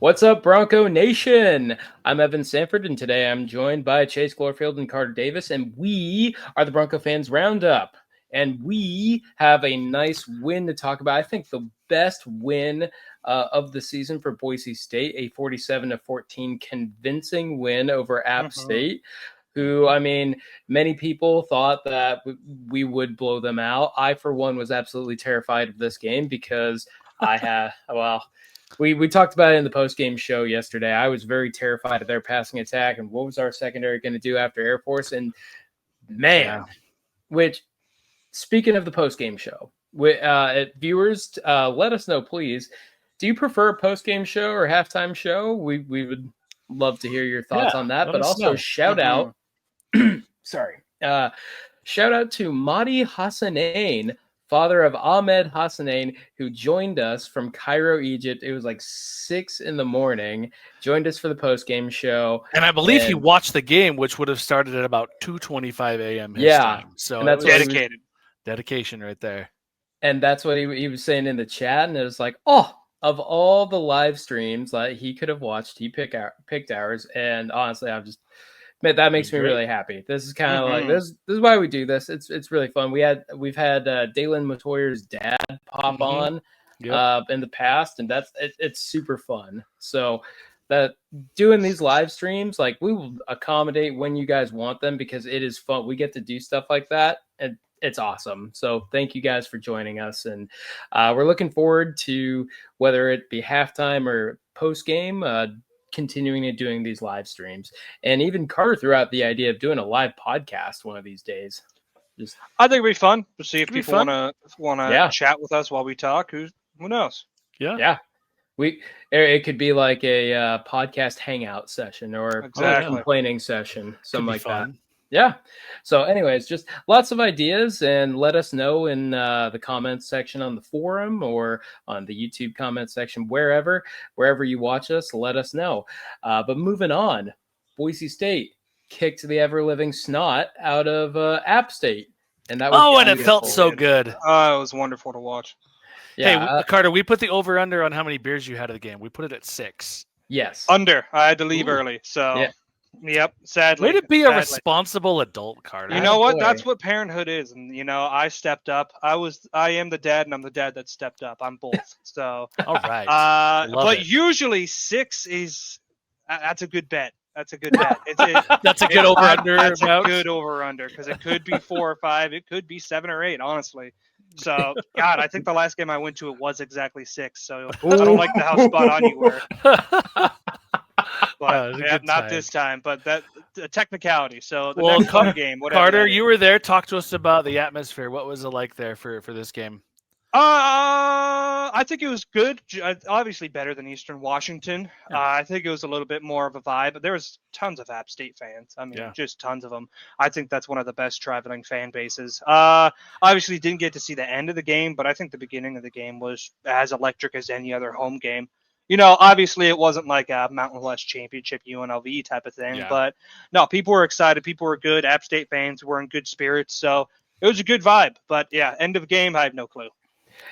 What's up, Bronco Nation? I'm Evan Sanford, and today I'm joined by Chase Glorfield and Karter Davis, and we are the Bronco Fans Roundup. And we have a nice win to talk about. I think the best win of the season for Boise State, a 47-14 convincing win over App State, who, I mean, many people thought that we would blow them out. I, for one, was absolutely terrified of this game because I had, we talked about it in the post-game show yesterday. I was very terrified of their passing attack and what was our secondary going to do after Air Force. And, man, which, speaking of the post-game show, viewers, let us know, please. Do you prefer a post-game show or halftime show? We would love to hear your thoughts on that. But also shout out, shout out to Mahdi Hassanain, father of Ahmed Hassanain, who joined us from Cairo, Egypt. It was like 6 a.m. Joined us for the post-game show. And I believe he watched the game, which would have started at about 2:25 a.m. his time. So and that's dedicated. Dedication right there. And that's what he was saying in the chat. And it was like, oh, of all the live streams that he could have watched, he picked ours. And honestly, that makes me really happy. This is kind of like this is why we do this. It's really fun. We've had Dalen Matoyer's dad pop on in the past, and it's super fun. So that doing these live streams, like, we will accommodate when you guys want them because it is fun. We get to do stuff like that, and it's awesome. So thank you guys for joining us, and we're looking forward to whether it be halftime or post game. Continuing to doing these live streams, and even Karter threw out the idea of doing a live podcast one of these days. I think it'd be fun to see if people want to chat with us while we talk. Who knows? Yeah. It could be like a podcast hangout session or a complaining session, something like that. Yeah. So anyways, just lots of ideas, and let us know in the comments section on the forum or on the YouTube comments section, wherever you watch us, let us know. But moving on, Boise State kicked the ever-living snot out of App State. And that was and it felt so good. It was wonderful to watch. Yeah, hey, Karter, we put the over-under on how many beers you had at the game. We put it at 6. Yes. Under. I had to leave early, so... Yeah. Yep, sadly. Way to be a responsible adult, Karter. You know what? That's what parenthood is, and I stepped up. I am the dad, and I'm the dad that stepped up. I'm both. So, all right. But usually 6 is that's a good bet. That's a good bet. That's a good over under. That's a good over under because it could be 4 or 5. It could be 7 or 8. Honestly. So, God, I think the last game I went to it was exactly 6. So I don't like how spot on you were. But not this time. But that a technicality. So the next game. Karter, you were there. Talk to us about the atmosphere. What was it like there for this game? I think it was good. Obviously better than Eastern Washington. Yeah. I think it was a little bit more of a vibe. But there was tons of App State fans. I mean, just tons of them. I think that's one of the best traveling fan bases. Obviously didn't get to see the end of the game, but I think the beginning of the game was as electric as any other home game. Obviously it wasn't like a Mountain West Championship UNLV type of thing, but no, people were excited. People were good. App State fans were in good spirits. So it was a good vibe. But yeah, end of game, I have no clue.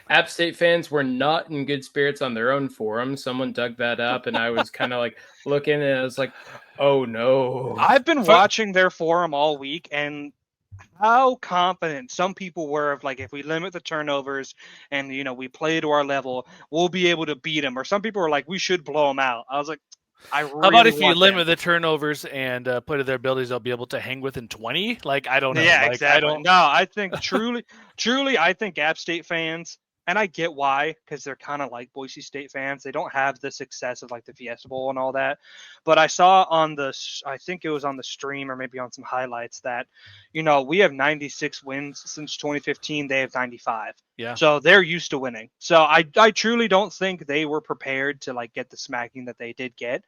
App State fans were not in good spirits on their own forum. Someone dug that up, and I was kind of like looking, and I was like, oh no. I've been watching their forum all week, and how confident some people were of, like, if we limit the turnovers and, we play to our level, we'll be able to beat them. Or some people were like, we should blow them out. I was like, how about if you limit the turnovers and put it their abilities they'll be able to hang with in 20? Like, I don't know. Yeah, exactly. I think truly, I think App State fans, and I get why, because they're kind of like Boise State fans. They don't have the success of like the Fiesta Bowl and all that. But I saw I think it was on the stream or maybe on some highlights that, we have 96 wins since 2015. They have 95. Yeah. So they're used to winning. So I truly don't think they were prepared to like get the smacking that they did get,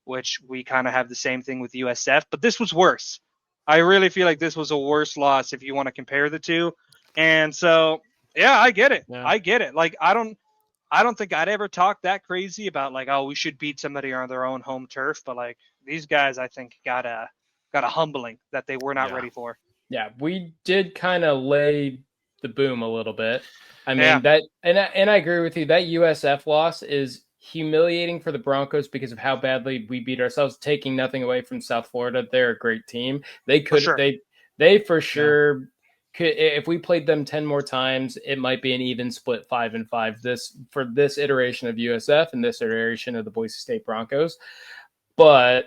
which we kind of have the same thing with USF. But this was worse. I really feel like this was a worse loss if you want to compare the two. And so, yeah, I get it. Yeah. I get it. Like, I don't think I'd ever talk that crazy about like, oh, we should beat somebody on their own home turf. But like these guys, I think got a humbling that they were not ready for. Yeah, we did kind of lay the boom a little bit. I mean that, and I agree with you. That USF loss is humiliating for the Broncos because of how badly we beat ourselves, taking nothing away from South Florida. They're a great team. They could, For sure. they for sure could, if we played them 10 more times, it might be an even split 5-5 for this iteration of USF and this iteration of the Boise State Broncos. But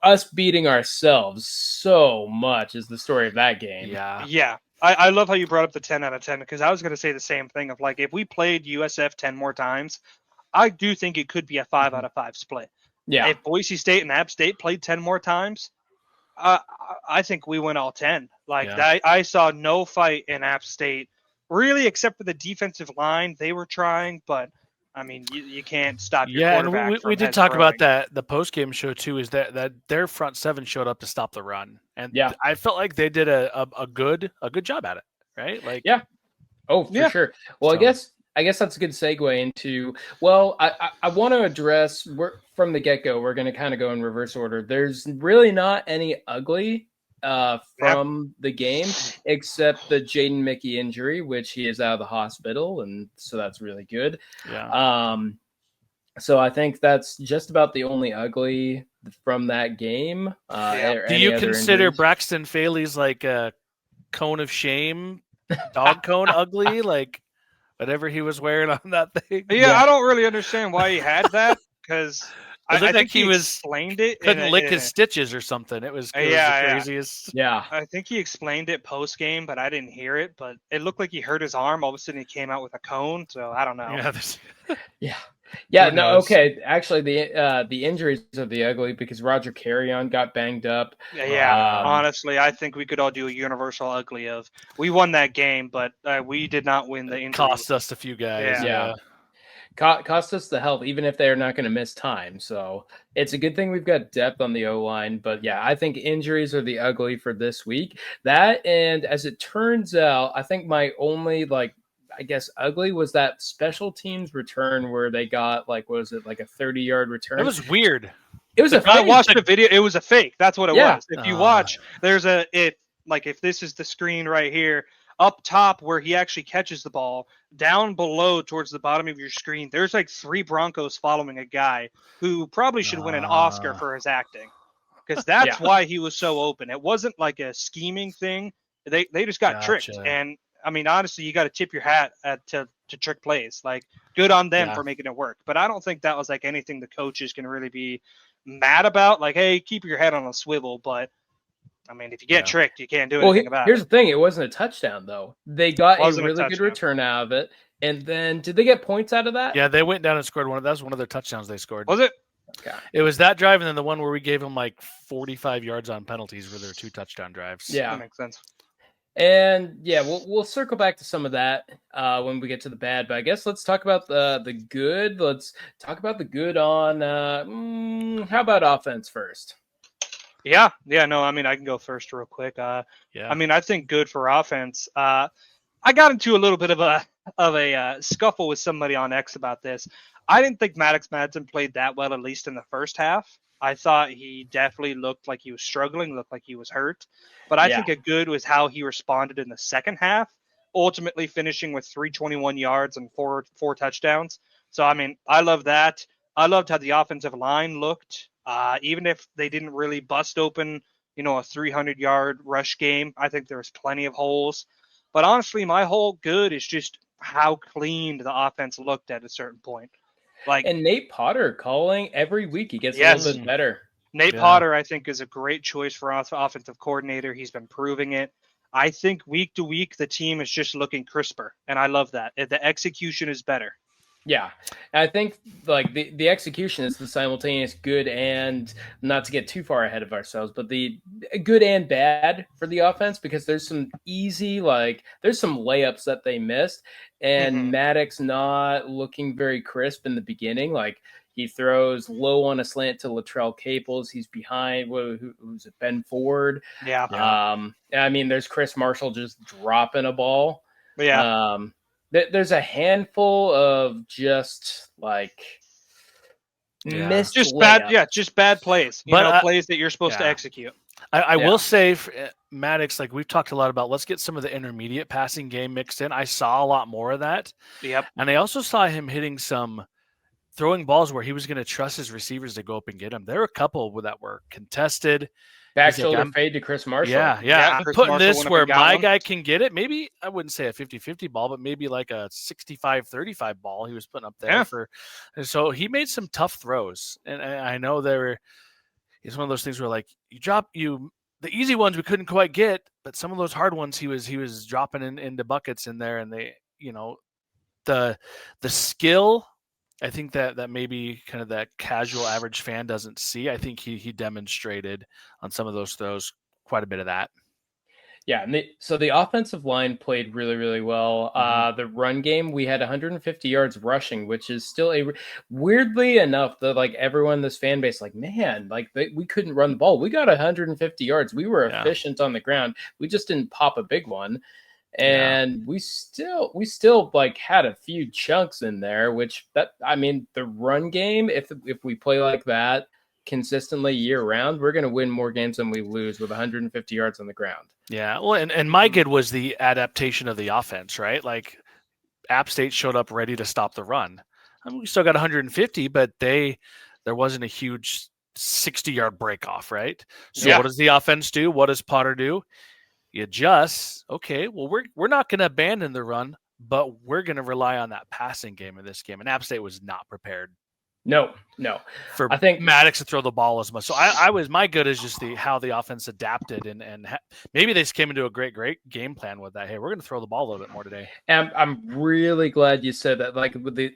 us beating ourselves so much is the story of that game. Yeah. I love how you brought up the 10 out of 10 because I was going to say the same thing of like, if we played USF 10 more times, I do think it could be a 5 out of 5 split. Yeah. If Boise State and App State played 10 more times, I think we win all 10. I saw no fight in App State, really, except for the defensive line. They were trying, but I mean, you can't stop your quarterback. Yeah, and we did talk about that. The post-game show too is that their front seven showed up to stop the run, and I felt like they did a good job at it, right? Like, for sure. Well, so, I guess that's a good segue into. Well, I want to address from the get-go. We're going to kind of go in reverse order. There's really not any ugly from the game, except the Jaden Mickey injury, which he is out of the hospital, and so that's really good. Yeah. So I think that's just about the only ugly from that game. Do you consider injuries? Braxton Faley's like a cone of shame, dog cone ugly, like whatever he was wearing on that thing? Yeah, I don't really understand why he had that because. I think he explained it. Couldn't lick his stitches or something. It was the craziest. Yeah. I think he explained it post game, but I didn't hear it. But it looked like he hurt his arm. All of a sudden, he came out with a cone. So I don't know. Yeah. No. Okay. Actually, the injuries are the ugly because Roger Carrion got banged up. Yeah. Honestly, I think we could all do a universal ugly of we won that game, but we did not win the injury. Cost us a few guys. Yeah. Cost us the health, even if they're not going to miss time. So it's a good thing we've got depth on the O-line. But yeah, I think injuries are the ugly for this week. That, and as it turns out, I think my only ugly was that special teams return where they got like a 30-yard return. It was weird. It was I watched the video. It was a fake. That's what it was. If you watch, there's if this is the screen right here. Up top where he actually catches the ball, down below towards the bottom of your screen, there's like 3 Broncos following a guy who probably should win an Oscar for his acting. Because that's why he was so open. It wasn't like a scheming thing. They just got tricked. And, I mean, honestly, you got to tip your hat to trick plays. Like, good on them for making it work. But I don't think that was like anything the coaches can really be mad about. Like, hey, keep your head on a swivel. But I mean, if you get tricked, you can't do anything about it. Here's the thing. It wasn't a touchdown, though. They got a really good return out of it. And then, did they get points out of that? Yeah, they went down and scored one. That was one of their touchdowns they scored. Was it? Okay. It was that drive and then the one where we gave them like 45 yards on penalties were their 2 touchdown drives. Yeah. That makes sense. And, we'll circle back to some of that when we get to the bad. But I guess let's talk about the good. Let's talk about the good on how about offense first? Yeah. No, I mean, I can go first real quick. I mean, I think good for offense. I got into a little bit of a scuffle with somebody on X about this. I didn't think Maddox Madsen played that well, at least in the first half. I thought he definitely looked like he was struggling, looked like he was hurt. But I think a good was how he responded in the second half, ultimately finishing with 321 yards and four touchdowns. So, I mean, I love that. I loved how the offensive line looked. Even if they didn't really bust open, a 300-yard rush game, I think there's plenty of holes. But honestly, my whole good is just how clean the offense looked at a certain point. And Nate Potter calling every week. He gets a little bit better. Nate Potter, I think, is a great choice for offensive coordinator. He's been proving it. I think week to week, the team is just looking crisper, and I love that. The execution is better. Yeah, I think the execution is the simultaneous good and not to get too far ahead of ourselves, but the good and bad for the offense because there's some easy there's some layups that they missed and Maddox not looking very crisp in the beginning. He throws low on a slant to Latrell Caples. He's behind who's it, Ben Ford. Yeah. I mean, there's Chris Marshall just dropping a ball. Yeah. There's a handful of just missed just layups. bad plays. Plays that you're supposed to execute. I will say, Maddox, like we've talked a lot about, let's get some of the intermediate passing game mixed in. I saw a lot more of that. Yep. And I also saw him hitting some throwing balls where he was going to trust his receivers to go up and get them. There were a couple that were contested. Back shoulder fade to Chris Marshall. Yeah. I'm Chris putting Marshall this where my guy can get it. Maybe I wouldn't say a 50-50 ball, but maybe like a 65-35 ball he was putting up there and so he made some tough throws. And I know it's one of those things where like the easy ones we couldn't quite get, but some of those hard ones he was dropping into buckets in there, and they, the skill, I think that maybe kind of that casual average fan doesn't see. I think he demonstrated on some of those throws quite a bit of that. Yeah, and so the offensive line played really, really well. The run game, we had 150 yards rushing, which is still weirdly enough, that like everyone in this fan base, like, man, like we couldn't run the ball. We got 150 yards. We were efficient on the ground. We just didn't pop a big one. And we still like had a few chunks in there, the run game, if we play like that consistently year round, we're going to win more games than we lose with 150 yards on the ground. Yeah. Well, and my good was the adaptation of the offense, right? Like App State showed up ready to stop the run. I mean, we still got 150, but there wasn't a huge 60-yard break off, right? So what does the offense do? What does Potter do? You adjust. Okay, well, we're not going to abandon the run, but we're going to rely on that passing game in this game. And App State was not prepared. No. I think Maddox to throw the ball as much. So my good is just how the offense adapted, and maybe they just came into a great game plan with that. Hey, we're going to throw the ball a little bit more today. And I'm really glad you said that, like with the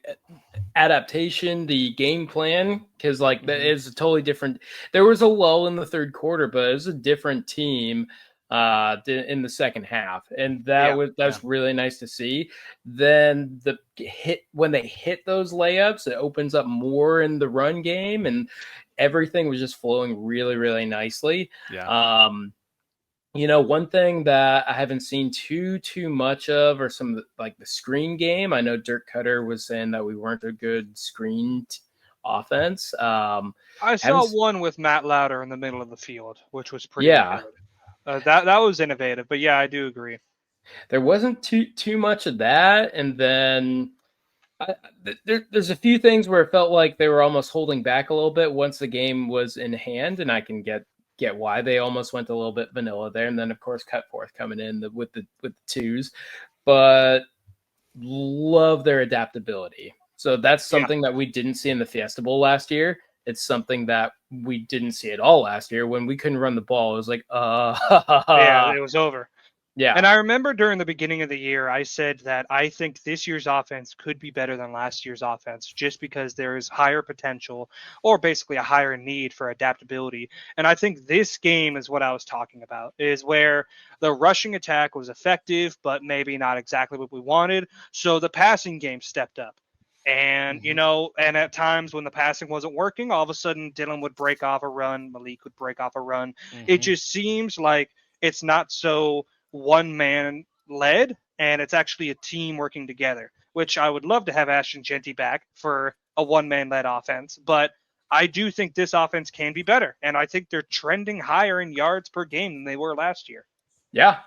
adaptation, the game plan, because like that is a totally different. There was a lull in the third quarter, but it was a different team in the second half, and that's really nice to see. Then when they hit those layups, it opens up more in the run game, and everything was just flowing really, really nicely. One thing that I haven't seen too much of are some like the screen game. I know Dirk Cutter was saying that we weren't a good screen offense. I saw one with Matt Lauder in the middle of the field, which was pretty good. That was innovative, but I do agree. There wasn't too much of that, and then there's a few things where it felt like they were almost holding back a little bit once the game was in hand, and I can get why they almost went a little bit vanilla there, and then of course Cutforth coming in with the twos, but love their adaptability. So that's something that we didn't see in the Fiesta Bowl last year. It's something that we didn't see at all last year when we couldn't run the ball. It was like, it was over. Yeah. And I remember during the beginning of the year, I said that I think this year's offense could be better than last year's offense just because there is higher potential, or basically a higher need for adaptability. And I think this game is what I was talking about, is where the rushing attack was effective, but maybe not exactly what we wanted. So the passing game stepped up. And, and at times when the passing wasn't working, all of a sudden Dylan would break off a run, Malik would break off a run. It just seems like it's not so one-man led, and it's actually a team working together, which I would love to have Ashton Genty back for a one-man led offense. But I do think this offense can be better, and I think they're trending higher in yards per game than they were last year. Yeah,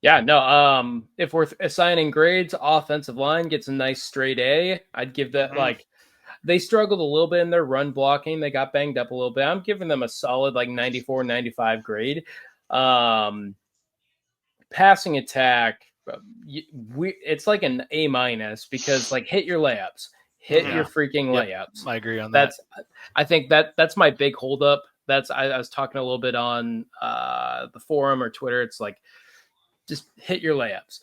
no. If we're assigning grades, offensive line gets a nice straight A. I'd give that they struggled a little bit in their run blocking. They got banged up a little bit. I'm giving them a solid 94, 95 grade. Passing attack, it's like an A- because hit your layups, hit your freaking layups. I agree on that. I think that's my big holdup. I was talking a little bit on the forum or Twitter. It's like, just hit your layups.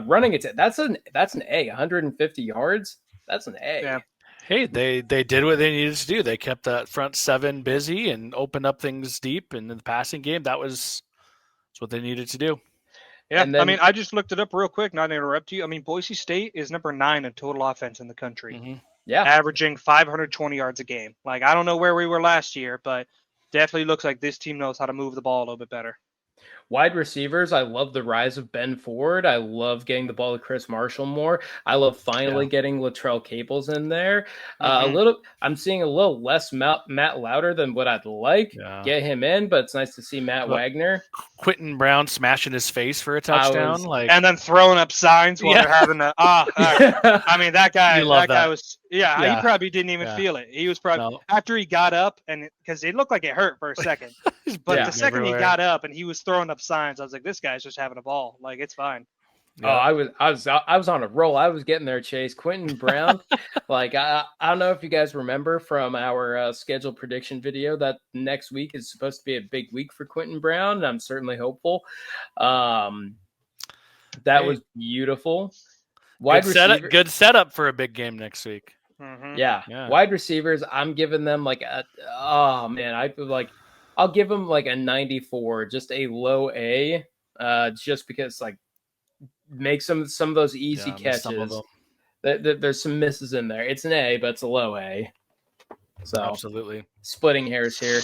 Running it, that's an A. 150 yards. That's an A. Yeah. Hey, they did what they needed to do. They kept that front seven busy and opened up things deep. And in the passing game, that's what they needed to do. Yeah, then, I just looked it up real quick, not to interrupt you. Boise State is number 9 in total offense in the country. Yeah, averaging 520 yards a game. I don't know where we were last year, but definitely looks like this team knows how to move the ball a little bit better. Wide receivers, I love the rise of Ben Ford. I love getting the ball to Chris Marshall more. I love finally getting Latrell Caples in there. I'm seeing a little less Matt Louder than what I'd like. Yeah. Get him in, but it's nice to see Matt Wagner. Quentin Brown smashing his face for a touchdown, and then throwing up signs while they're having a. I mean, that guy was. Yeah, he probably didn't even feel it. He was probably after he got up, and because it looked like it hurt for a second, but the second he got up and he was throwing up signs, I was like, this guy's just having a ball. Like, it's fine. Yeah. Oh, I was on a roll. I was getting there, Chase. Quentin Brown, like I don't know if you guys remember from our schedule prediction video that next week is supposed to be a big week for Quentin Brown, and I'm certainly hopeful. That was beautiful. Good setup for a big game next week. Mm-hmm. Yeah, wide receivers. I'm giving them like I'll give them like a 94, just a low A, just because like. Make some of those easy catches. There's some misses in there. It's an A, but it's a low A. So absolutely splitting hairs here.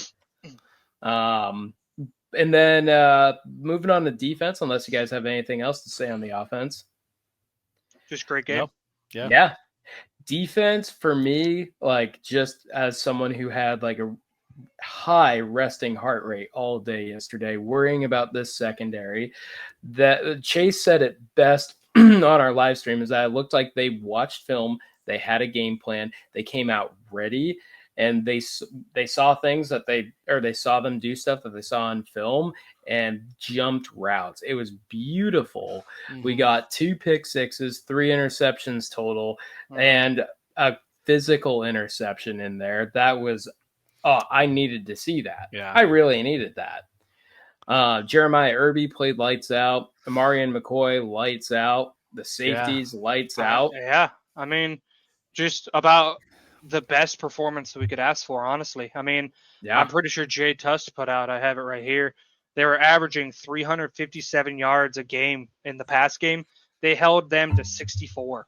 And then moving on to defense, unless you guys have anything else to say on the offense. Just great game. Nope. Yeah. Defense for me, like just as someone who had like a high resting heart rate all day yesterday, worrying about this secondary, that Chase said it best on our live stream, is that it looked like they watched film, they had a game plan, they came out ready, and they saw things that they saw them do stuff that they saw on film and jumped routes. It was beautiful. Mm-hmm. We got 2 pick sixes, 3 interceptions total, and a physical interception in there. That was I needed to see that. Yeah, I really needed that. Jeremiah Irby played lights out. Amarian McCoy, lights out. The safeties, lights out. Yeah, I mean, just about the best performance that we could ask for, honestly. I mean, I'm pretty sure Jay Tust put out, I have it right here, they were averaging 357 yards a game in the pass game. They held them to 64.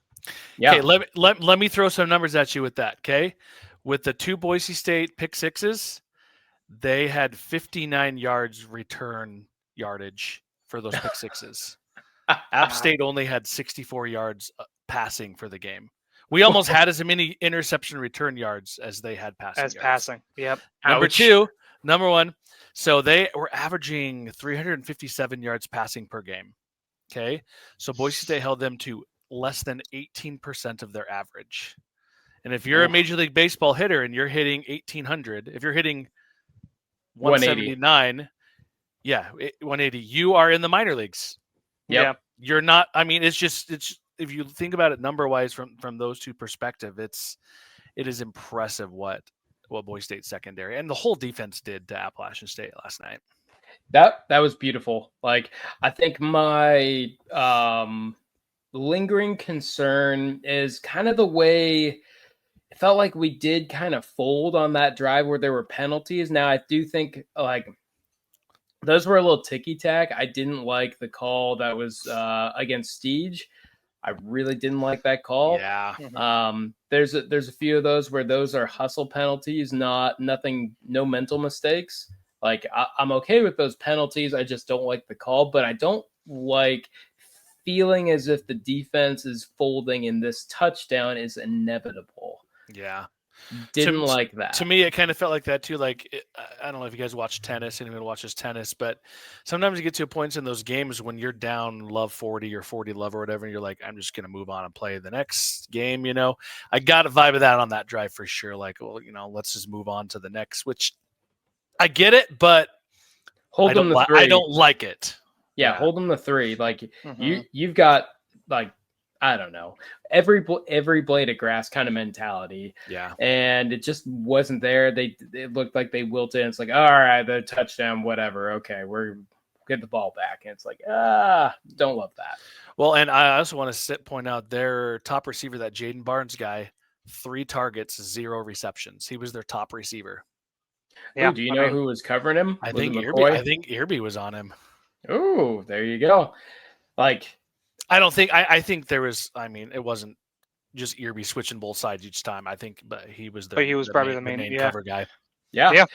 Yeah. Okay, let me throw some numbers at you with that, okay? With the 2 Boise State pick sixes, they had 59 yards return yardage for those pick sixes. App State only had 64 yards passing for the game. We almost had as many interception return yards as they had passing yards. Passing, yep. Number one, so they were averaging 357 yards passing per game. Okay, so Boise State held them to less than 18% of their average. And if you're a Major League Baseball hitter and you're hitting 1,800, if you're hitting 179, 180, you are in the minor leagues. Yeah, you're not. I mean, it's if you think about it number wise from those two perspectives, it is impressive what Boise State secondary and the whole defense did to Appalachian State last night. That was beautiful. Like, I think my lingering concern is kind of the way it felt like we did kind of fold on that drive where there were penalties. Now, I do think like those were a little ticky-tack. I didn't like the call that was against Steege. I really didn't like that call. Yeah. There's a few of those where those are hustle penalties, no mental mistakes. Like, I'm okay with those penalties. I just don't like the call, but I don't like feeling as if the defense is folding and this touchdown is inevitable. Yeah. Didn't like that. To me, it kind of felt like that too. Like, I don't know if you guys watch tennis, anyone watches tennis, but sometimes you get to points in those games when you're down love 40 or 40 love or whatever, and you're like, I'm just going to move on and play the next game. You know, I got a vibe of that on that drive for sure. Like, well, you know, let's just move on to the next, which I get it, but I don't like it. Yeah, hold them to 3. Like, you've got like, I don't know, every blade of grass kind of mentality. Yeah. And it just wasn't there. It looked like they wilted. It's like, all right, the touchdown, whatever. Okay, we're get the ball back. And it's like, don't love that. Well, and I also want to point out their top receiver, that Jaden Barnes guy, 3 targets, 0 receptions. He was their top receiver. Yeah. Ooh, do you know who was covering him? I think Irby was on him. Oh, there you go. Like, I think there was. I mean, it wasn't just Irby switching both sides each time. I think, but he was probably the main cover guy. Yeah.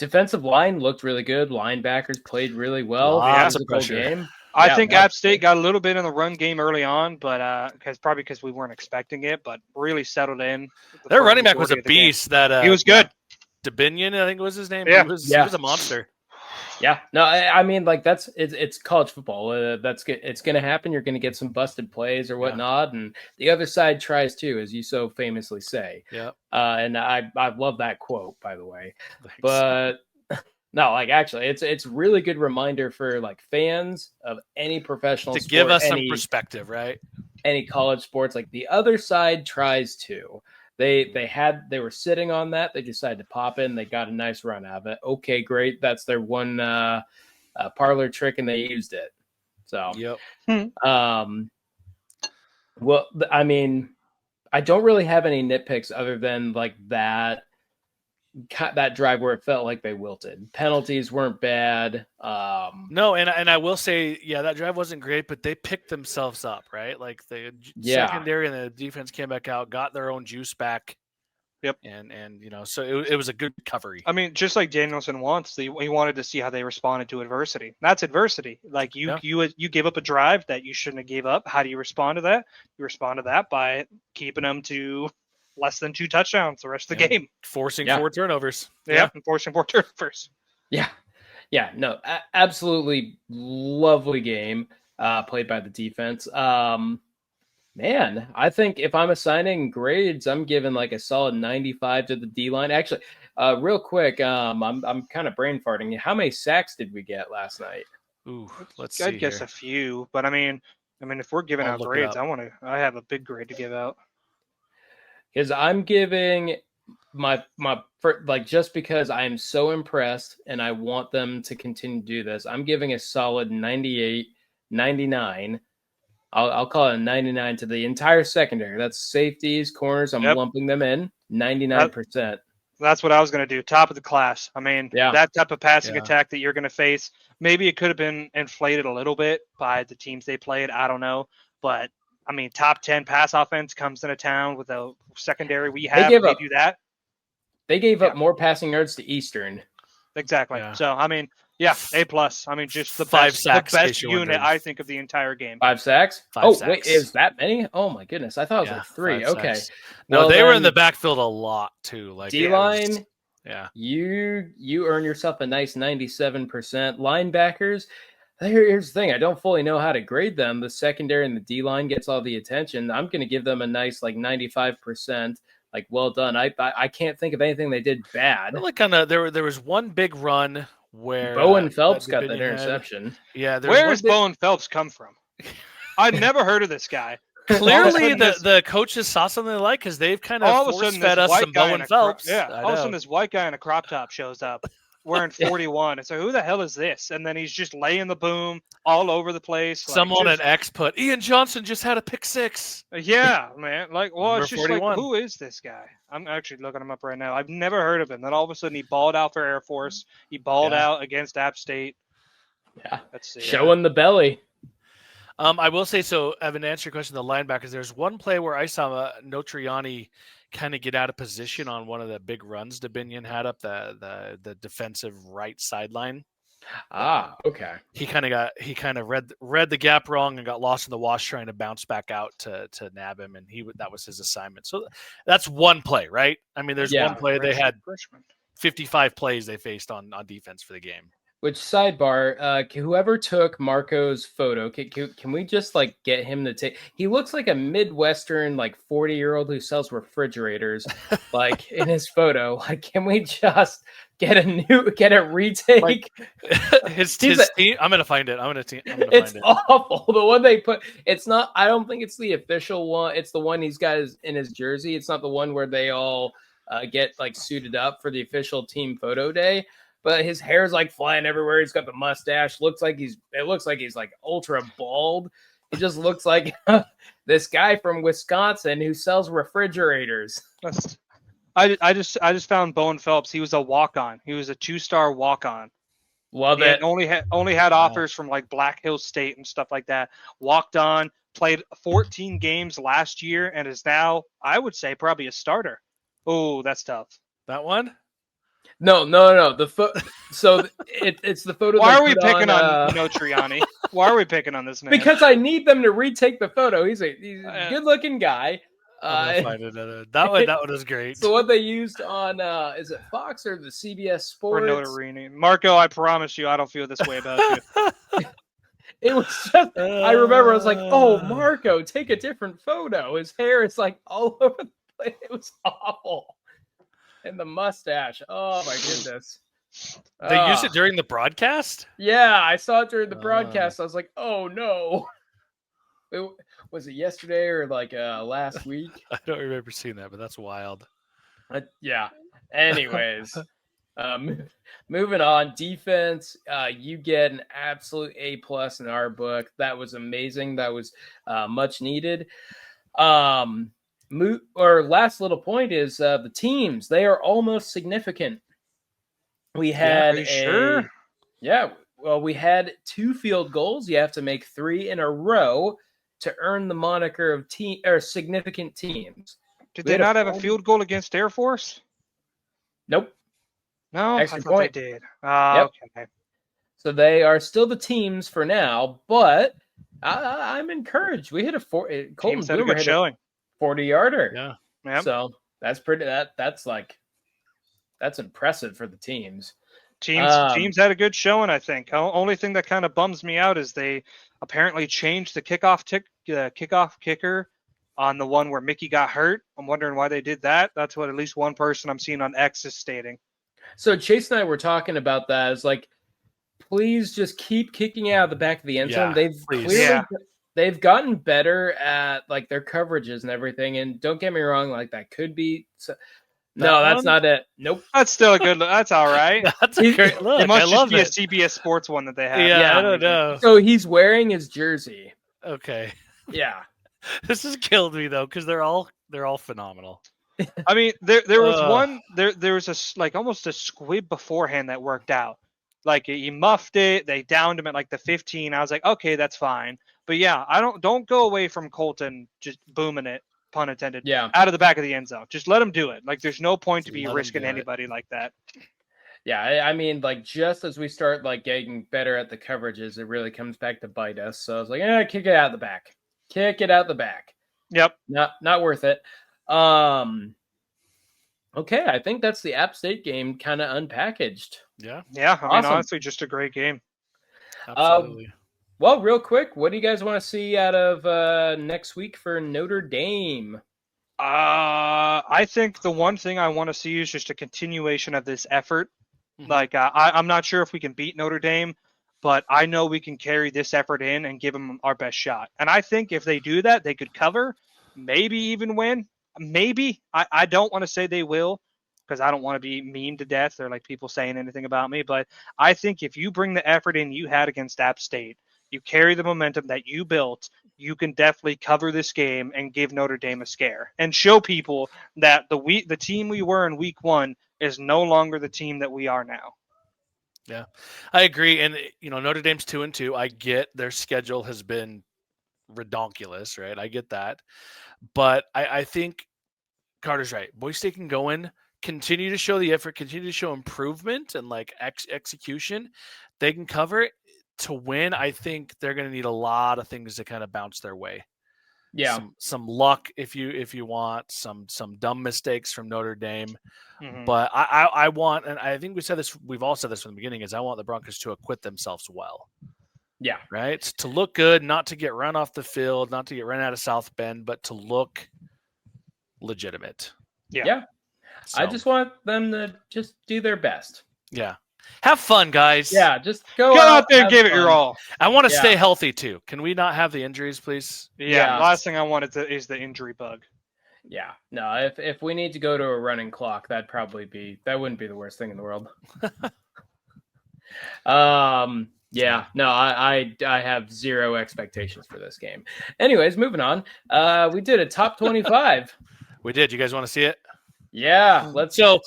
Defensive line looked really good. Linebackers played really well. Lots of Physical pressure. game. I think App State got a little bit in the run game early on, but because we weren't expecting it, but really settled in. Their running back was a beast. That he was good. Dominion, I think was his name. Yeah. He was a monster. Yeah, no, I mean, like it's college football. It's going to happen. You're going to get some busted plays or whatnot, and the other side tries too, as you so famously say. Yeah. And I love that quote, by the way. Thanks. But no, like actually, it's really good reminder for like fans of any professional to sport, give us some perspective, right? Any college sports, like the other side tries to. They were sitting on that. They decided to pop in. They got a nice run out of it. Okay, great. That's their one parlor trick, and they used it. So, well, I mean, I don't really have any nitpicks other than like that drive where it felt like they wilted. Penalties weren't bad. No, and I will say, that drive wasn't great, but they picked themselves up, right? Like the secondary and the defense came back out, got their own juice back. Yep. And so it was a good recovery. I mean, just like Danielson wants, he wanted to see how they responded to adversity. That's adversity. Like you give up a drive that you shouldn't have gave up. How do you respond to that? You respond to that by keeping them to less than 2 touchdowns the rest of the game. Forcing 4 turnovers. Yeah, and forcing 4 turnovers. Yeah. Yeah, no, absolutely lovely game played by the defense. Man, I think if I'm assigning grades, I'm giving like a solid 95 to the D-line. Actually, real quick, I'm kind of brain farting. How many sacks did we get last night? Ooh, let's see. I'd guess a few, but I mean, if we're giving out grades, I have a big grade to give out. Because I'm giving my like, just because I am so impressed and I want them to continue to do this, I'm giving a solid 98, 99. I'll call it a 99 to the entire secondary. That's safeties, corners. I'm lumping them in 99%. That's what I was going to do. Top of the class. I mean, that type of passing attack that you're going to face, maybe it could have been inflated a little bit by the teams they played. I don't know. But, I mean, top 10 pass offense comes into town with a secondary we have. They do that. They gave up more passing yards to Eastern. Exactly. Yeah. So, I mean, A+. I mean, just the 5 sacks, the best unit, I think, of the entire game. 5 sacks? 5 sacks. Wait, is that many? Oh, my goodness. I thought it was like 3. Okay. Sacks. No, they were in the backfield a lot, too. Like D-line, you earn yourself a nice 97%. Linebackers, here's the thing. I don't fully know how to grade them. The secondary and the D-line gets all the attention. I'm going to give them a nice, like, 95%. Like, well done. I can't think of anything they did bad. Like there was one big run where Bowen Phelps got that interception. Where does Bowen Phelps come from? I've never heard of this guy. Clearly, the coaches saw something they like because they've kind of force-fed us some Bowen Phelps. All of a sudden, this white guy in a crop top shows up wearing 41. It's like, who the hell is this? And then he's just laying the boom all over the place. Someone at X put, Ian Johnson just had a pick 6. Yeah, man. Like, well, Number it's just 41. like, who is this guy? I'm actually looking him up right now. I've never heard of him. Then all of a sudden, he balled out for Air Force. He balled out against App State. Yeah. Let's see. Showing the belly. I will say, so Evan, to answer your question, the linebackers, there's one play where I saw Notriani kind of get out of position on one of the big runs Dominion had up the defensive right sideline. Okay. He kind of read the gap wrong and got lost in the wash trying to bounce back out to nab him, and that was his assignment. So that's one play, right? I mean, there's one play. They had 55 plays they faced on defense for the game. Which, sidebar, whoever took Marco's photo, can we just like get him to take? He looks like a Midwestern, like 40-year-old who sells refrigerators, like in his photo. Like, can we just get a retake? Like, his team. I'm gonna find it. It's awful. The one they put. It's not. I don't think it's the official one. It's the one he's got in his jersey. It's not the one where they all get like suited up for the official team photo day. But his hair's like flying everywhere. He's got the mustache. It looks like he's like ultra bald. He just looks like this guy from Wisconsin who sells refrigerators. I just found Bowen Phelps. He was a walk-on. He was a 2-star walk-on. Love it. Only had offers from like Black Hills State and stuff like that. Walked on, played 14 games last year, and is now, I would say, probably a starter. Oh, that's tough. That one? No. So it's the photo. Why they are we put picking on on Triani? Why are we picking on this man? Because I need them to retake the photo. He's a good-looking guy. I'm gonna find another. That one was great. So what they used on is it Fox or the CBS Sports? Notarini. Marco, I promise you, I don't feel this way about you. It was just, I remember I was like, oh, Marco, take a different photo. His hair is like all over the place. It was awful. And the mustache. Oh, my goodness. They used it during the broadcast? Yeah, I saw it during the broadcast. I was like, oh, no. Was it yesterday or like last week? I don't remember seeing that, but that's wild. Yeah. Anyways. Moving on, defense. You get an absolute A+ in our book. That was amazing. That was much needed. Last little point is the teams. They are almost significant. We had sure? Yeah. Well, we had 2 field goals. You have to make 3 in a row to earn the moniker of significant teams. Did they not have a field goal against Air Force? Nope. No, Extra I thought point. they did. Yep. Okay. So they are still the teams for now, but I'm encouraged. We hit a Colton Boomer hit showing. a 40-yarder. Yeah. Yep. So that's pretty. That's impressive for the teams. Teams had a good showing, I think. Only thing that kind of bums me out is they apparently changed the kickoff kicker on the one where Mickey got hurt. I'm wondering why they did that. That's what at least one person I'm seeing on X is stating. So Chase and I were talking about that. It's like, please just keep kicking out of the back of the end zone. They've gotten better at like their coverages and everything. And don't get me wrong, like that could be. That's not it. Nope. That's still a good look. That's all right. That's a great look. It must just be a CBS Sports one that they have. Yeah, I don't know. So he's wearing his jersey. Okay. Yeah. This has killed me though, because they're all phenomenal. I mean, there was one there was almost a squib beforehand that worked out. Like he muffed it, they downed him at like the 15. I was like, okay, that's fine. But yeah, don't go away from Colton just booming it, pun intended. Yeah. Out of the back of the end zone. Just let him do it. Like there's no point to be risking anybody like that. Yeah, I mean, like just as we start like getting better at the coverages, it really comes back to bite us. So I was like, kick it out of the back. Kick it out the back. Yep. Not worth it. Okay, I think that's the App State game kind of unpackaged. Yeah. Yeah, I mean, honestly, just a great game. Absolutely. Well, real quick, what do you guys want to see out of next week for Notre Dame? I think the one thing I want to see is just a continuation of this effort. Mm-hmm. Like, I'm not sure if we can beat Notre Dame, but I know we can carry this effort in and give them our best shot. And I think if they do that, they could cover, maybe even win. Maybe. I don't want to say they will because I don't want to be mean to death or like people saying anything about me. But I think if you bring the effort in you had against App State, you carry the momentum that you built, you can definitely cover this game and give Notre Dame a scare and show people that the team we were in week 1 is no longer the team that we are now. Yeah, I agree. And, Notre Dame's 2-2. I get their schedule has been redonkulous, right? I get that. But I think Carter's right. Boise State can go in, continue to show the effort, continue to show improvement and like execution. They can cover it to win. I think they're going to need a lot of things to kind of bounce their way. Yeah, some luck if you want, some dumb mistakes from Notre Dame. Mm-hmm. But I want, and I think we've all said this from the beginning, is I want the Broncos to acquit themselves well. Yeah. Right? To look good, not to get run off the field, not to get run out of South Bend, but to look legitimate. Yeah. So. I just want them to just do their best. Yeah. Have fun, guys. Yeah, just go out there and give it your all. I want to stay healthy, too. Can we not have the injuries, please? Yeah. Last thing I want is the injury bug. Yeah. No, if we need to go to a running clock, that wouldn't be the worst thing in the world. Yeah, no, I have zero expectations for this game. Anyways, moving on. We did a top 25. We did. You guys want to see it? Yeah, let's. So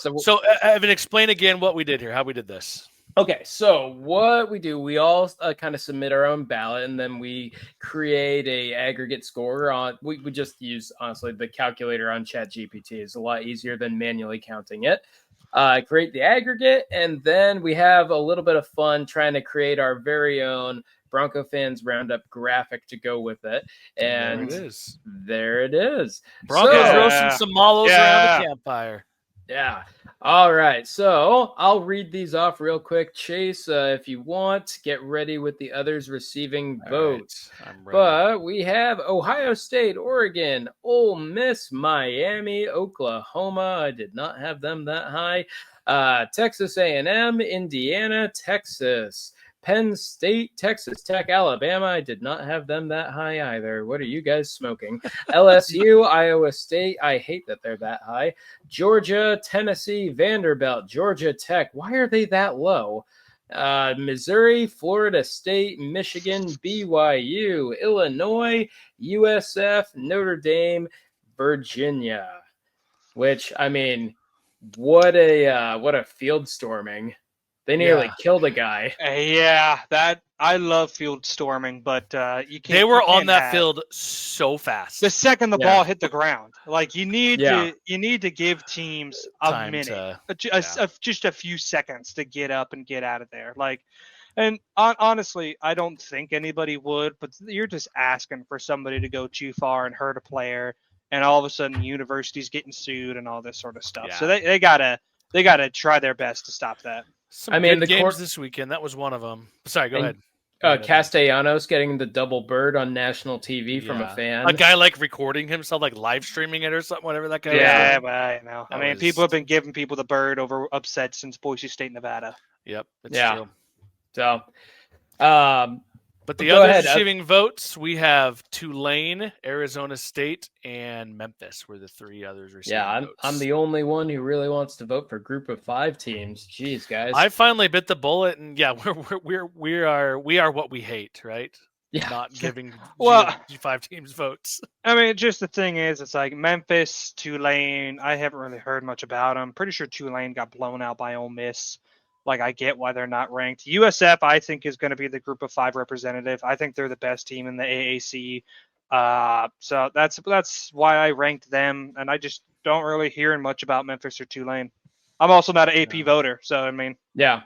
Evan, explain again what we did here. How we did this. Okay, so what we do, we all kind of submit our own ballot, and then we create a aggregate score on. We just use honestly the calculator on ChatGPT. It's a lot easier than manually counting it. create the aggregate, and then we have a little bit of fun trying to create our very own Bronco Fans Roundup graphic to go with it. And there it is. Broncos So, roasting some mallows around the campfire. Yeah. All right. So I'll read these off real quick. Chase, if you want, get ready with the others receiving votes. Right. I'm ready. But we have Ohio State, Oregon, Ole Miss, Miami, Oklahoma. I did not have them that high. Texas A&M, Indiana, Texas. Penn State, Texas Tech, Alabama. I did not have them that high either. What are you guys smoking? LSU, Iowa State. I hate that they're that high. Georgia, Tennessee, Vanderbilt, Georgia Tech. Why are they that low? Missouri, Florida State, Michigan, BYU, Illinois, USF, Notre Dame, Virginia. Which, I mean, what a field storming. They nearly killed a guy. That I love field storming, but you can't. They were on that field so fast. The second the ball hit the ground, like you need to give teams a minute, just a few seconds to get up and get out of there. Like, and honestly, I don't think anybody would, but you're just asking for somebody to go too far and hurt a player, and all of a sudden, universities getting sued and all this sort of stuff. Yeah. So they gotta try their best to stop that. I mean, the games this weekend, that was one of them. Sorry, go ahead. Castellanos getting the double bird on national TV from a fan. A guy like recording himself, like live streaming it or something, whatever that guy was. Yeah, but I know. I mean, people have been giving people the bird over upset since Boise State, Nevada. Yep, it's true. So, but the other receiving votes, we have Tulane, Arizona State, and Memphis were the three others receiving votes. I'm the only one who really wants to vote for Group of 5 teams. Jeez, guys. I finally bit the bullet, and we are what we hate, right? Yeah. Not giving G5 teams votes. I mean, just the thing is, it's like Memphis, Tulane. I haven't really heard much about them. Pretty sure Tulane got blown out by Ole Miss. Like, I get why they're not ranked. USF, I think, is going to be the Group of 5 representative. I think they're the best team in the AAC. So that's why I ranked them, and I just don't really hear much about Memphis or Tulane. I'm also not an AP voter, so I mean. Yeah.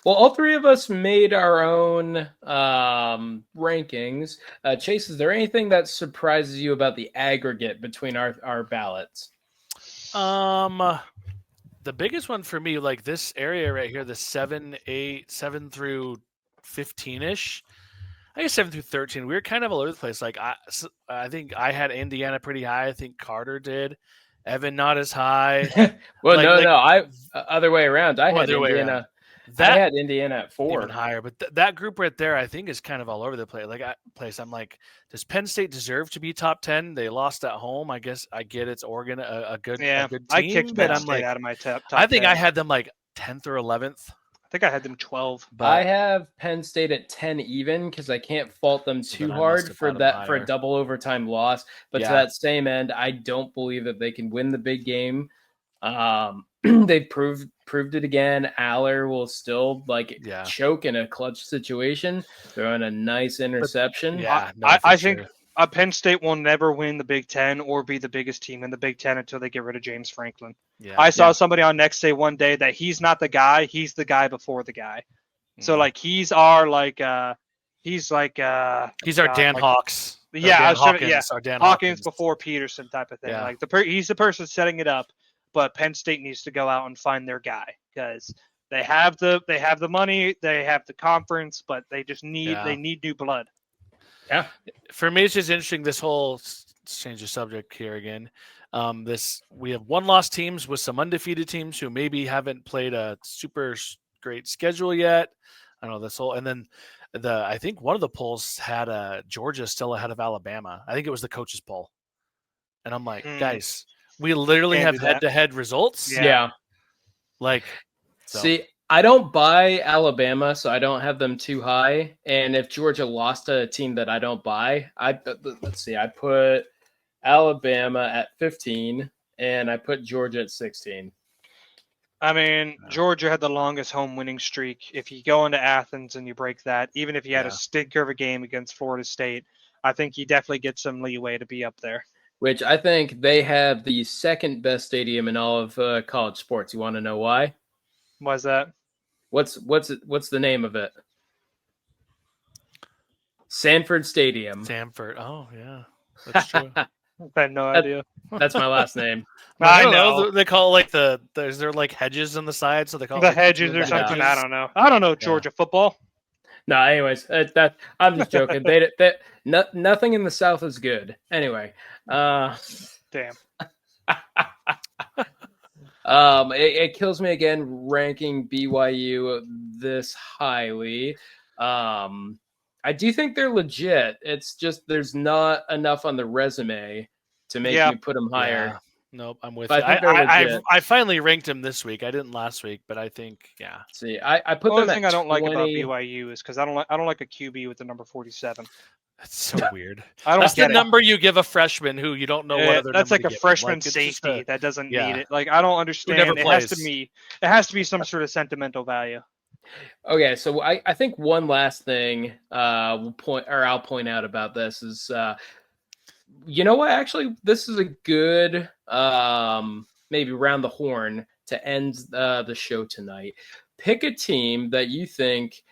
Well, all three of us made our own rankings. Chase, is there anything that surprises you about the aggregate between our ballots? The biggest one for me, like this area right here, the 7 through 15-ish. I guess 7 through 13. We were kind of all over the place. Like I think I had Indiana pretty high. I think Karter did. Evan not as high. Well, I other way around. I had Indiana. I had Indiana at 4, even higher. But that group right there, I think, is kind of all over the place. I'm like, does Penn State deserve to be top 10? They lost at home. I guess I get it's Oregon, a good team. I kicked Penn State out of my top. I think 10. I had them like 10th or 11th. I think I had them 12. But I have Penn State at 10 even because I can't fault them too hard for a double overtime loss. But to that same end, I don't believe that they can win the big game. They've proved it again. Aller will still choke in a clutch situation, throwing a nice interception. I think Penn State will never win the Big Ten or be the biggest team in the Big Ten until they get rid of James Franklin. Yeah. I saw somebody on Next Day one day that he's not the guy; he's the guy before the guy. So he's our Dan Hawks. Yeah, our Dan Hawkins before Peterson type of thing. Yeah. He's the person setting it up. But Penn State needs to go out and find their guy because they have the money, they have the conference, but they just need new blood. Yeah, for me, it's just interesting. This whole change of subject here again. We have 1-loss teams with some undefeated teams who maybe haven't played a super great schedule yet. I don't know this whole, and then I think one of the polls had Georgia still ahead of Alabama. I think it was the coaches poll, and I'm like, guys. We literally have head-to-head results. Yeah. See, I don't buy Alabama, so I don't have them too high. And if Georgia lost to a team that I don't buy, I put Alabama at 15, and I put Georgia at 16. I mean, Georgia had the longest home winning streak. If you go into Athens and you break that, even if you had a stinker of a game against Florida State, I think you definitely get some leeway to be up there. which I think they have the second best stadium in all of college sports. You want to know why? Why's that? What's the name of it? Sanford Stadium. Sanford. Oh yeah, that's true. I had no idea. That's my last name. I don't know. They call it like is there like hedges on the side, so they call it The like hedges or something. I don't know. I don't know Georgia football. No, anyways, that I'm just joking. Nothing in the South is good. Anyway, damn. It kills me again ranking BYU this highly. I do think they're legit. It's just there's not enough on the resume to make me put them higher. Yeah. Nope, I'm with but you. I finally ranked him this week. I didn't last week, but I think See, I put the them. Only thing I don't 20... like about BYU is because I don't like a QB with the number 47. That's so weird. That's the number you give a freshman who you don't know what other. That's like a freshman safety that doesn't need it. Like I don't understand. Never plays. It has to be some sort of sentimental value. Okay, so I think one last thing I'll point out about this is you know what? Actually, this is a good maybe round the horn to end the show tonight. Pick a team that you think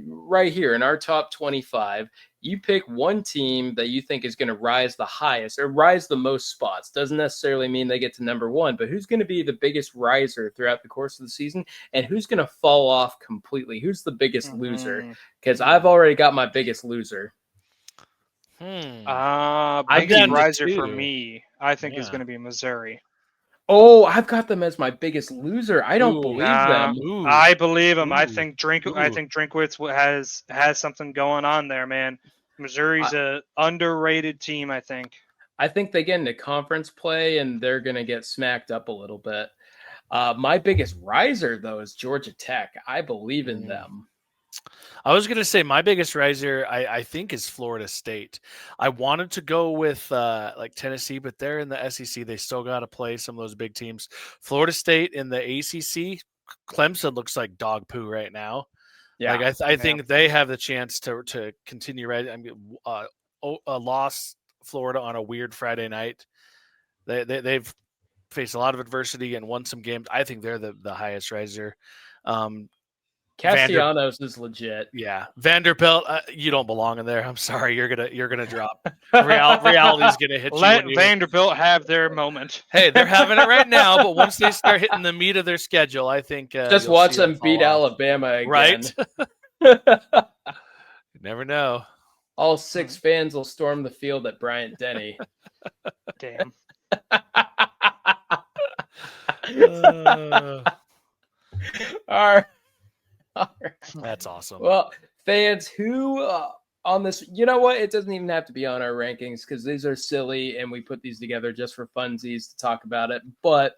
right here in our top 25. You pick one team that you think is going to rise the highest or rise the most spots. Doesn't necessarily mean they get to number one, but who's going to be the biggest riser throughout the course of the season, and who's going to fall off completely? Who's the biggest loser? Because I've already got my biggest loser. Biggest got riser for me, I think is going to be Missouri. Oh, I've got them as my biggest loser. I don't believe them. I believe them. I think Drinkwitz has something going on there, man. Missouri's a underrated team, I think. I think they get into conference play and they're going to get smacked up a little bit. My biggest riser, though, is Georgia Tech. I believe in them. I was going to say my biggest riser, I think, is Florida State. I wanted to go with like Tennessee, but they're in the SEC. They still got to play some of those big teams. Florida State in the ACC, Clemson looks like dog poo right now. Yeah, like I think they have the chance to continue. Right, I mean, a loss Florida on a weird Friday night. They've faced a lot of adversity and won some games. I think they're the highest riser. Castellanos is legit. Yeah, Vanderbilt, you don't belong in there. I'm sorry, you're gonna drop. Reality's gonna hit you. Let Vanderbilt have their moment. Hey, they're having it right now, but once they start hitting the meat of their schedule, I think just watch them beat Alabama again. Right? You never know. All 6 fans will storm the field at Bryant Denny. Damn. All right. That's awesome. Well, fans who on this, you know what? It doesn't even have to be on our rankings because these are silly and we put these together just for funsies to talk about it. But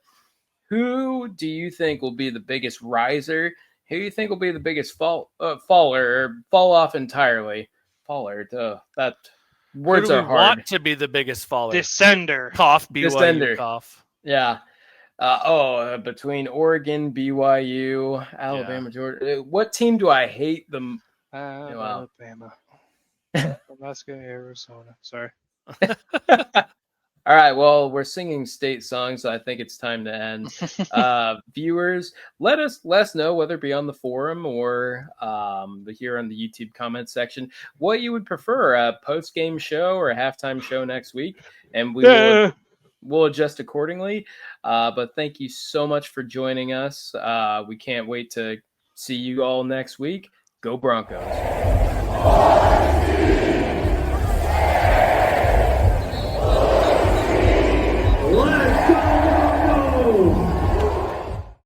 who do you think will be the biggest riser? Who do you think will be the biggest faller or fall off entirely? Faller, that words are hard. Want to be the biggest faller? Descender. Cough. BYU. Descender. Cough. Yeah. Between Oregon, BYU, Alabama, Georgia. What team do I hate the Alabama. Alaska, Arizona. Sorry. All right, well, we're singing state songs, so I think it's time to end. Viewers, let us know, whether it be on the forum or here on the YouTube comment section, what you would prefer, a post-game show or a halftime show next week, and we'll adjust accordingly. But thank you so much for joining us. We can't wait to see you all next week. Go Broncos.